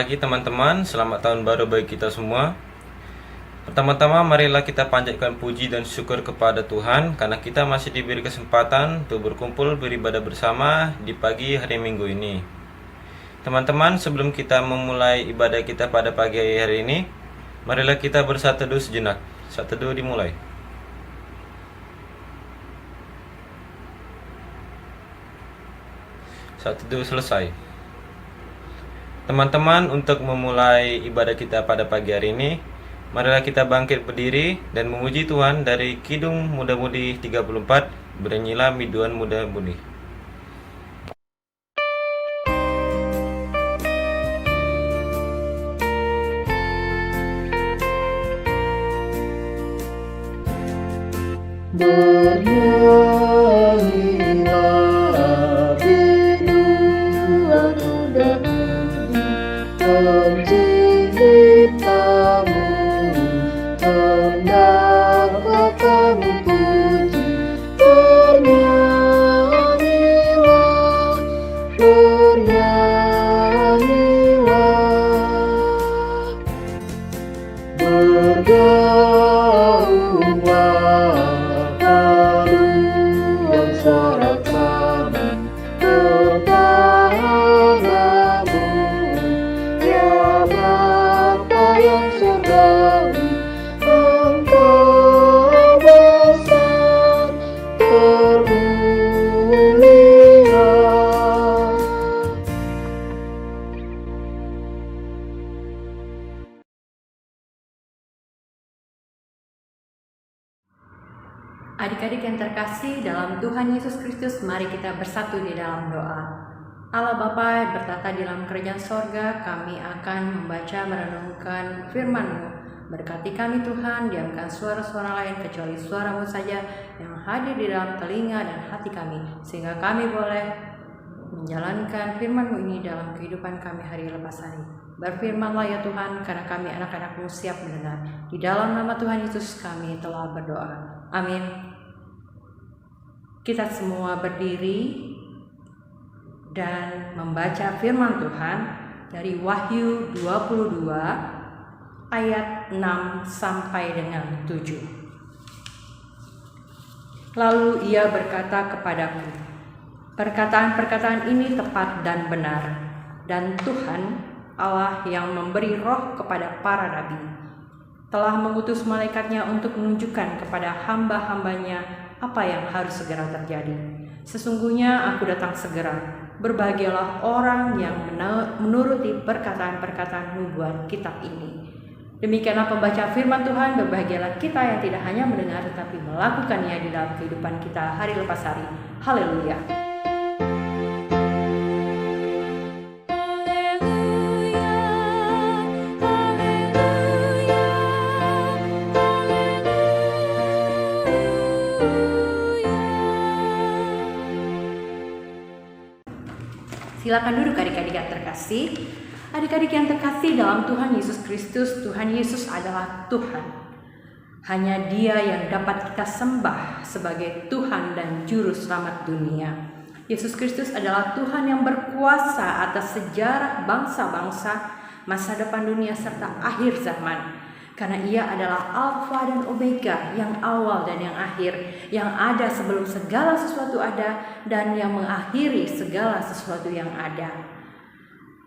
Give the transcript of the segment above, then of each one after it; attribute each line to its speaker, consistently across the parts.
Speaker 1: pagi teman-teman, selamat tahun baru bagi kita semua. Pertama-tama marilah kita panjatkan puji dan syukur kepada Tuhan karena kita masih diberi kesempatan untuk berkumpul beribadah bersama di pagi hari Minggu ini. Teman-teman, sebelum kita memulai ibadah kita pada pagi hari ini, marilah kita bersatu teduh sejenak. Saat teduh dimulai. Saat teduh selesai. Teman-teman, untuk memulai ibadah kita pada pagi hari ini, marilah kita bangkit berdiri dan memuji Tuhan dari Kidung Muda-Mudi 34, Bernyanyilah Miduan Muda-Mudi.
Speaker 2: Bernyanyilah biduan muda-mudi, penciptamu, hendaklah kami puji. Bernyanyilah, bernyanyilah, bergaunglah paduan suara kami kepadamu, ya Bapa yang surgawi, Engkau besar termulia.
Speaker 3: Adik-adik yang terkasih dalam Tuhan Yesus Kristus, mari kita bersatu di dalam doa. Allah Bapa bertata di dalam kerajaan sorga, kami akan membaca merenungkan firman-Mu. Berkati kami Tuhan, diamkan suara-suara lain kecuali suara-Mu saja yang hadir di dalam telinga dan hati kami, sehingga kami boleh menjalankan firman-Mu ini dalam kehidupan kami hari lepas hari. Berfirmanlah ya Tuhan, karena kami anak-anak-Mu siap mendengar. Di dalam nama Tuhan Yesus kami telah berdoa. Amin. Kita semua berdiri dan membaca firman Tuhan dari Wahyu 22 ayat 6 sampai dengan 7. Lalu ia berkata kepadaku, perkataan-perkataan ini tepat dan benar, dan Tuhan Allah yang memberi roh kepada para nabi telah mengutus malaikatnya untuk menunjukkan kepada hamba-hambanya apa yang harus segera terjadi. Sesungguhnya aku datang segera. Berbahagialah orang yang menuruti perkataan-perkataan nubuat kitab ini. Demikianlah pembaca firman Tuhan. Berbahagialah kita yang tidak hanya mendengar tetapi melakukannya di dalam kehidupan kita hari lepas hari. Haleluya. Silakan duduk adik-adik yang terkasih. Adik-adik yang terkasih dalam Tuhan Yesus Kristus, Tuhan Yesus adalah Tuhan. Hanya Dia yang dapat kita sembah sebagai Tuhan dan Juru Selamat dunia. Yesus Kristus adalah Tuhan yang berkuasa atas sejarah bangsa-bangsa, masa depan dunia serta akhir zaman. Karena Ia adalah Alfa dan Omega, yang awal dan yang akhir, yang ada sebelum segala sesuatu ada dan yang mengakhiri segala sesuatu yang ada.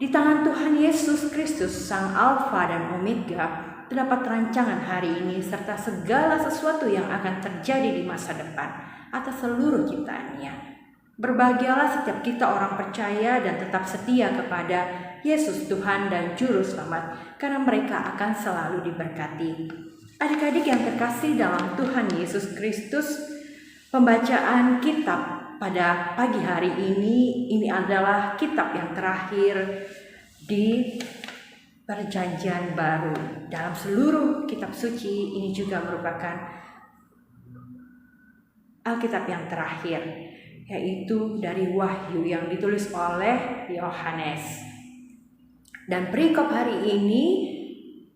Speaker 3: Di tangan Tuhan Yesus Kristus, Sang Alfa dan Omega, terdapat rancangan hari ini serta segala sesuatu yang akan terjadi di masa depan atas seluruh ciptaannya. Berbahagialah setiap kita orang percaya dan tetap setia kepada Yesus Tuhan dan Juru Selamat, karena mereka akan selalu diberkati. Adik-adik yang terkasih dalam Tuhan Yesus Kristus, pembacaan kitab pada pagi hari ini adalah kitab yang terakhir di Perjanjian Baru. Dalam seluruh kitab suci ini juga merupakan Alkitab yang terakhir, yaitu dari Wahyu yang ditulis oleh Yohanes. Dan perikop hari ini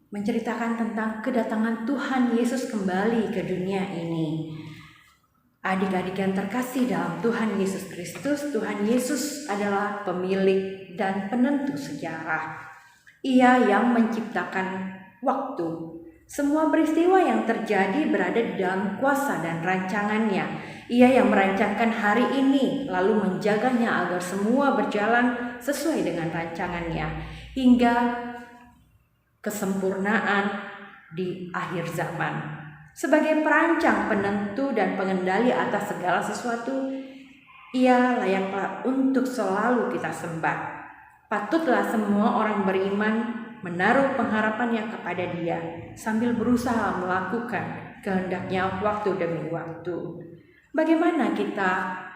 Speaker 3: menceritakan tentang kedatangan Tuhan Yesus kembali ke dunia ini. Adik-adik yang terkasih dalam Tuhan Yesus Kristus, Tuhan Yesus adalah pemilik dan penentu sejarah. Ia yang menciptakan waktu. Semua peristiwa yang terjadi berada di dalam kuasa dan rancangannya. Ia yang merancangkan hari ini, lalu menjaganya agar semua berjalan sesuai dengan rancangannya, hingga kesempurnaan di akhir zaman. Sebagai perancang, penentu, dan pengendali atas segala sesuatu, Ia layaklah untuk selalu kita sembah. Patutlah semua orang beriman menaruh pengharapannya kepada Dia sambil berusaha melakukan kehendaknya waktu demi waktu. Bagaimana kita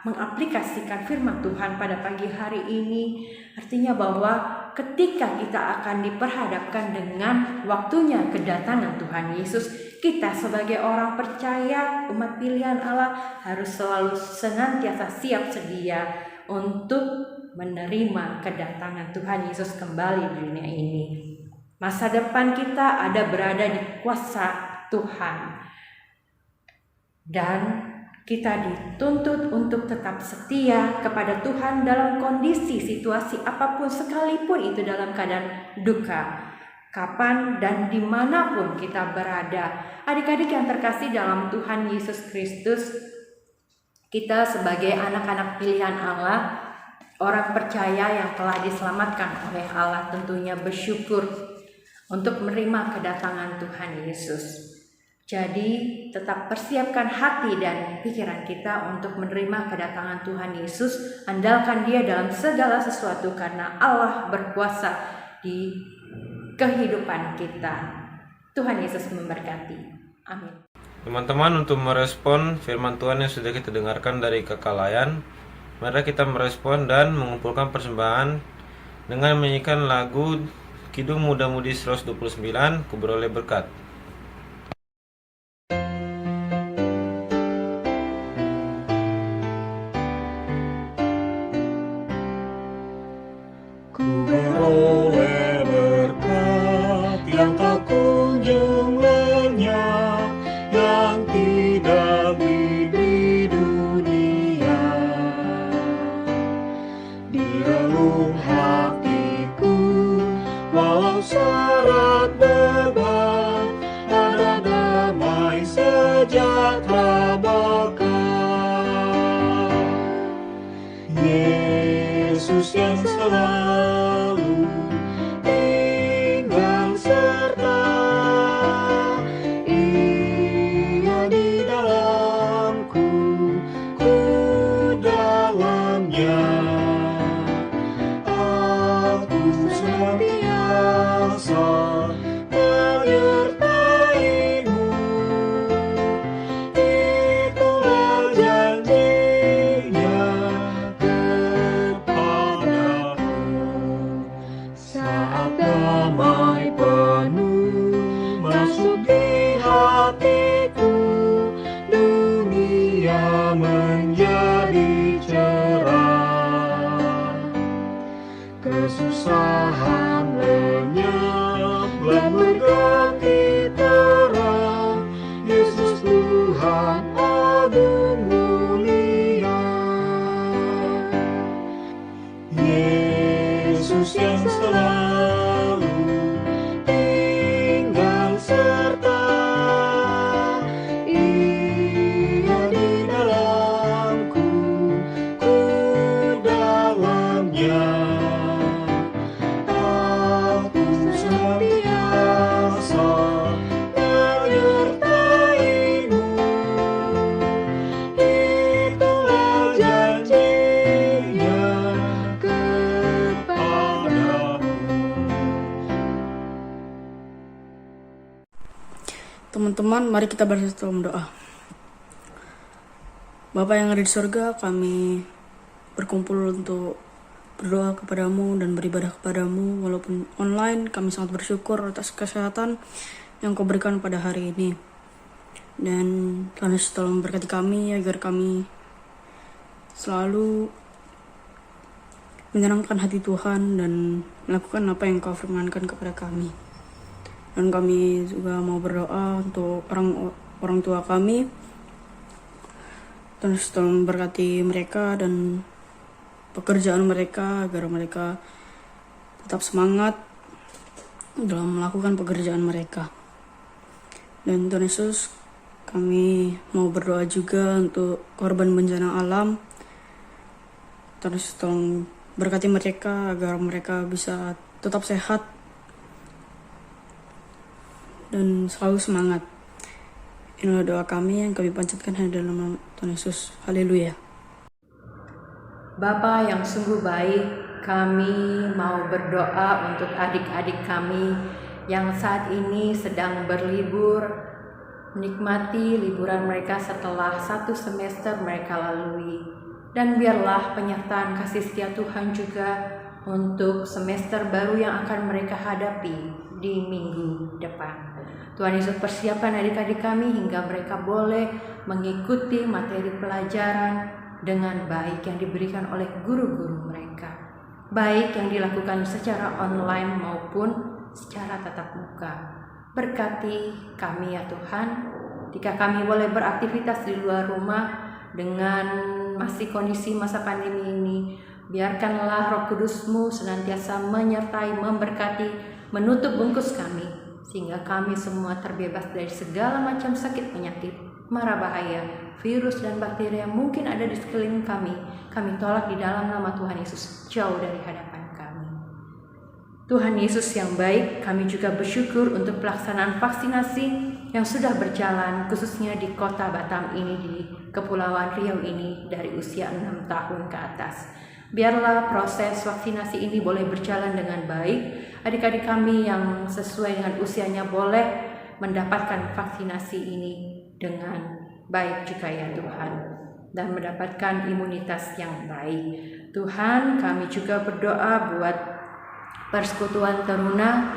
Speaker 3: mengaplikasikan firman Tuhan pada pagi hari ini? Artinya bahwa ketika kita akan diperhadapkan dengan waktunya kedatangan Tuhan Yesus, kita sebagai orang percaya, umat pilihan Allah, harus selalu senantiasa siap sedia untuk menerima kedatangan Tuhan Yesus kembali di dunia ini. Masa depan kita ada berada di kuasa Tuhan, dan kita dituntut untuk tetap setia kepada Tuhan dalam kondisi situasi apapun, sekalipun itu dalam keadaan duka, kapan dan dimanapun kita berada. Adik-adik yang terkasih dalam Tuhan Yesus Kristus, kita sebagai anak-anak pilihan Allah, orang percaya yang telah diselamatkan oleh Allah, tentunya bersyukur untuk menerima kedatangan Tuhan Yesus. Jadi tetap persiapkan hati dan pikiran kita untuk menerima kedatangan Tuhan Yesus. Andalkan Dia dalam segala sesuatu, karena Allah berkuasa di kehidupan kita. Tuhan Yesus memberkati. Amin.
Speaker 1: Teman-teman, untuk merespon firman Tuhan yang sudah kita dengarkan dari Kakak Layan, mari kita merespon dan mengumpulkan persembahan dengan menyanyikan lagu Kidung Muda-Mudi 129, Ku Beroleh Berkat.
Speaker 2: Ku beroleh berkat yang tak kunjung lenyap, yang tidak diberi dunia. Di relung hatiku, walau syarat beban, ada damai sejahtera berkat. Yesus yang selalu tinggal serta, Ia di dalamku, ku dalamnya. Aku senantiasa menyertai-Mu, itulah janji-Nya kepadaku. Saat damai penuh masuk di hatiku, dunia menjadi cerah. Kesusahan lenyap dan berganti terang. Yesus Tuhan agung mulia. Yesus yang selalu tinggal serta, Ia di dalamku, ku dalamnya. Aku senantiasa menyertai-Mu, itulah janji-Nya kepadaku.
Speaker 4: Teman-teman, mari kita bersatu dalam doa. Bapa yang ada di surga, kami berkumpul untuk berdoa kepadamu dan beribadah kepadamu. Walaupun online, kami sangat bersyukur atas kesehatan yang Kau berikan pada hari ini. Dan Tuhan Yesus tolong memberkati kami agar kami selalu menyenangkan hati Tuhan dan melakukan apa yang Kau firmankan kepada kami. Dan kami juga mau berdoa untuk orang tua kami. Tuhan Yesus tolong memberkati mereka dan pekerjaan mereka agar mereka tetap semangat dalam melakukan pekerjaan mereka. Dan Tuhan Yesus, kami mau berdoa juga untuk korban bencana alam. Tuhan Yesus tolong berkati mereka agar mereka bisa tetap sehat dan selalu semangat. Inilah doa kami yang kami panjatkan hanya dalam nama Tuhan Yesus. Haleluya.
Speaker 3: Bapa yang sungguh baik, kami mau berdoa untuk adik-adik kami yang saat ini sedang berlibur, menikmati liburan mereka setelah 1 semester mereka lalui. Dan biarlah penyertaan kasih setia Tuhan juga untuk semester baru yang akan mereka hadapi di minggu depan. Tuhan Yesus, persiapkan adik-adik kami hingga mereka boleh mengikuti materi pelajaran dengan baik yang diberikan oleh guru-guru mereka, baik yang dilakukan secara online maupun secara tatap muka. Berkati kami ya Tuhan, jika kami boleh beraktivitas di luar rumah dengan masih kondisi masa pandemi ini, biarkanlah Roh Kudus-Mu senantiasa menyertai, memberkati, menutup bungkus kami, sehingga kami semua terbebas dari segala macam sakit penyakit, mara bahaya, virus dan bakteri yang mungkin ada di sekeliling kami. Kami tolak di dalam nama Tuhan Yesus, jauh dari hadapan kami. Tuhan Yesus yang baik, kami juga bersyukur untuk pelaksanaan vaksinasi yang sudah berjalan, khususnya di kota Batam ini, di Kepulauan Riau ini, dari usia 6 tahun ke atas. Biarlah proses vaksinasi ini boleh berjalan dengan baik. Adik-adik kami yang sesuai dengan usianya boleh mendapatkan vaksinasi ini dengan baik juga ya Tuhan, dan mendapatkan imunitas yang baik. Tuhan, kami juga berdoa buat Persekutuan Teruna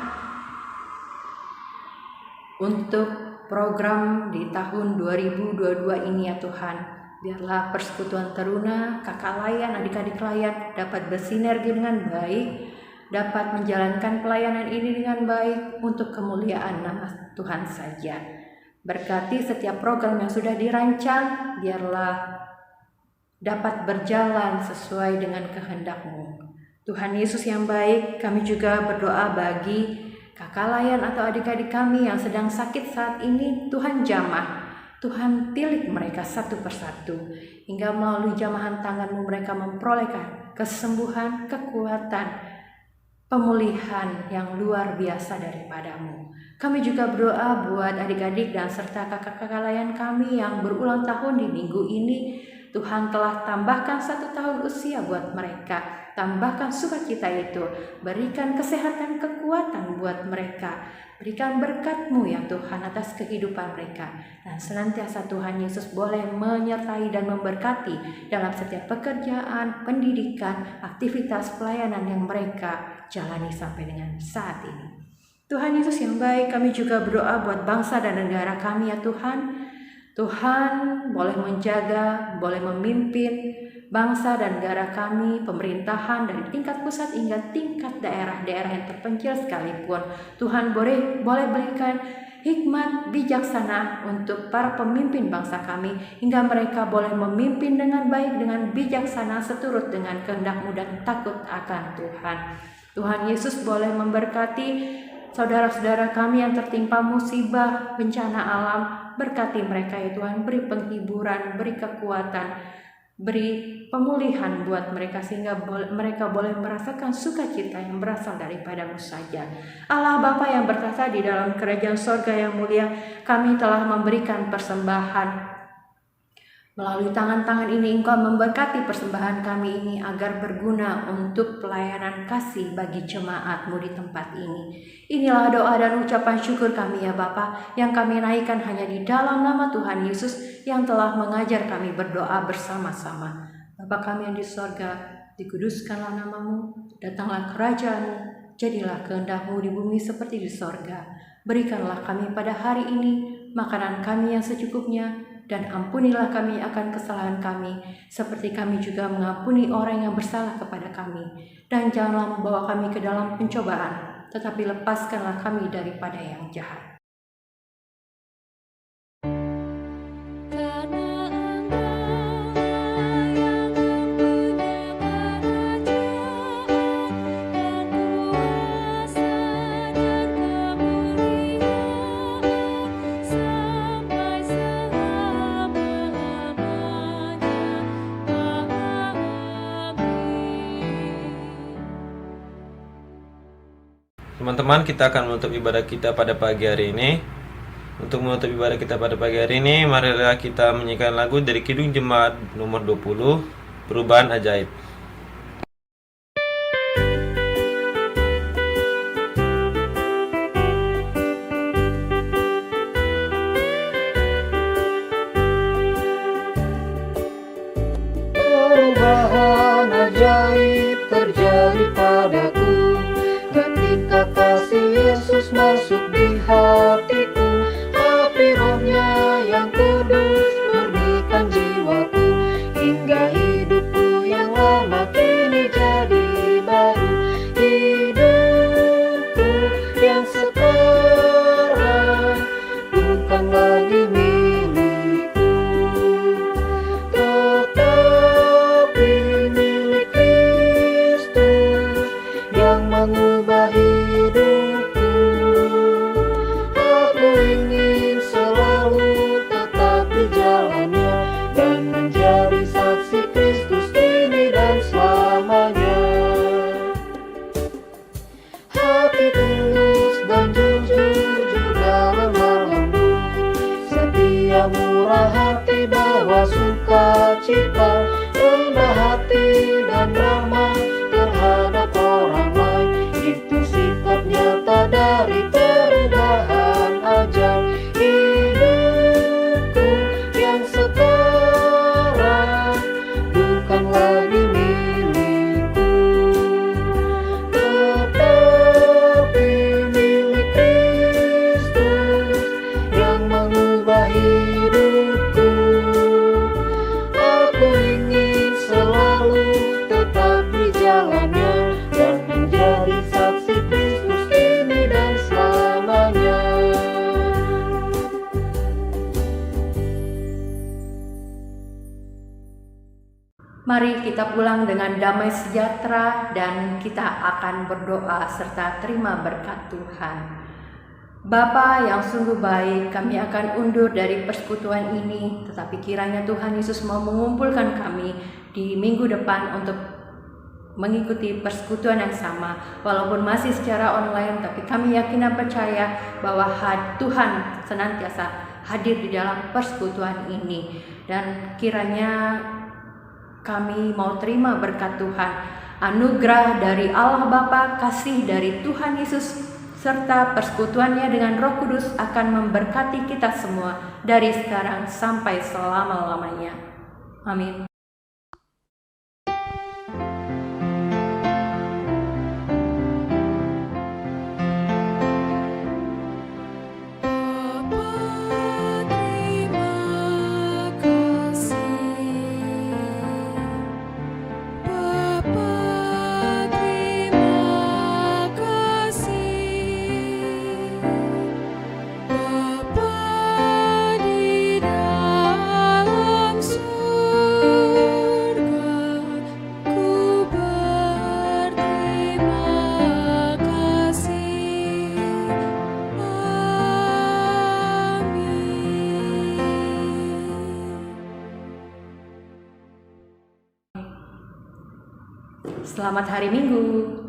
Speaker 3: untuk program di tahun 2022 ini ya Tuhan. Biarlah Persekutuan Teruna, kakak layan, adik-adik layan dapat bersinergi dengan baik, dapat menjalankan pelayanan ini dengan baik untuk kemuliaan nama Tuhan saja. Berkati setiap program yang sudah dirancang, biarlah dapat berjalan sesuai dengan kehendak-Mu. Tuhan Yesus yang baik, kami juga berdoa bagi kakak layan atau adik-adik kami yang sedang sakit saat ini. Tuhan jamah, Tuhan tilik mereka satu persatu, hingga melalui jamahan tangan-Mu mereka memperolehkan kesembuhan, kekuatan, pemulihan yang luar biasa daripada-Mu. Kami juga berdoa buat adik-adik dan serta kakak-kakak layan kami yang berulang tahun di minggu ini. Tuhan telah tambahkan 1 tahun usia buat mereka. Tambahkan sukacita itu. Berikan kesehatan, kekuatan buat mereka. Berikan berkat-Mu ya Tuhan atas kehidupan mereka. Dan senantiasa Tuhan Yesus boleh menyertai dan memberkati dalam setiap pekerjaan, pendidikan, aktivitas pelayanan yang mereka jalani sampai dengan saat ini. Tuhan Yesus yang baik, kami juga berdoa buat bangsa dan negara kami ya Tuhan. Tuhan boleh menjaga, boleh memimpin bangsa dan negara kami, pemerintahan dari tingkat pusat hingga tingkat daerah-daerah yang terpencil sekalipun. Tuhan boleh berikan hikmat bijaksana untuk para pemimpin bangsa kami, hingga mereka boleh memimpin dengan baik, dengan bijaksana, seturut dengan kehendak-Mu dan takut akan Tuhan. Tuhan Yesus boleh memberkati saudara-saudara kami yang tertimpa musibah, bencana alam. Berkati mereka ya Tuhan, beri penghiburan, beri kekuatan, beri pemulihan buat mereka, sehingga mereka boleh merasakan sukacita yang berasal daripada-Mu saja. Allah Bapa yang bertata di dalam kerajaan sorga yang mulia, kami telah memberikan persembahan. Melalui tangan-tangan ini Engkau memberkati persembahan kami ini agar berguna untuk pelayanan kasih bagi jemaat-Mu di tempat ini. Inilah doa dan ucapan syukur kami ya Bapa, yang kami naikkan hanya di dalam nama Tuhan Yesus yang telah mengajar kami berdoa bersama-sama. Bapa kami yang di sorga, dikuduskanlah nama-Mu, datanglah kerajaan-Mu, jadilah kehendak-Mu di bumi seperti di sorga. Berikanlah kami pada hari ini makanan kami yang secukupnya, dan ampunilah kami akan kesalahan kami, seperti kami juga mengampuni orang yang bersalah kepada kami. Dan janganlah membawa kami ke dalam pencobaan, tetapi lepaskanlah kami daripada yang jahat.
Speaker 5: Karena Engkau yang mempunyai kerajaan dan kuasa dan
Speaker 1: Teman-teman, kita akan menutup ibadah kita pada pagi hari ini. Untuk menutup ibadah kita pada pagi hari ini, marilah kita menyanyikan lagu dari Kidung Jemaat nomor 20, Perubahan Ajaib.
Speaker 5: Perubahan ajaib terjadi padaku ketika kasih Yesus masuk di hatiku. Api Roh-Nya yang kudus murnikan jiwaku, hingga hidupku yang lama kini jadi baru. Hidupku yang sekarang bukan lagi milikku, tetapi milik Kristus yang mengubah hidupku. Aku ingin selalu tetap di jalannya dan menjadi saksi Kristus kini dan selamanya. Hati tulus dan jujur juga lemah lembut, setia murah hati bawa sukacita, rendah hati dan ramah terhadap orang lain. Itu sikap nyata dari perubahan ajaib. Hidupku yang sekarang bukan lagi milikku, tetapi milik Kristus yang mengubah hidupku. Aku ingin selalu tetap di jalannya dan menjadi saksi Kristus kini dan selamanya.
Speaker 3: Mari kita pulang dengan damai sejahtera dan kita akan berdoa serta terima berkat Tuhan. Bapa yang sungguh baik, kami akan undur dari persekutuan ini, tetapi kiranya Tuhan Yesus mau mengumpulkan kami di minggu depan untuk mengikuti persekutuan yang sama. Walaupun masih secara online, tapi kami yakin dan percaya bahwa Tuhan senantiasa hadir di dalam persekutuan ini. Dan kiranya kami mau terima berkat Tuhan, anugerah dari Allah Bapa, kasih dari Tuhan Yesus, serta persekutuannya dengan Roh Kudus akan memberkati kita semua dari sekarang sampai selama-lamanya. Amin. Selamat hari Minggu.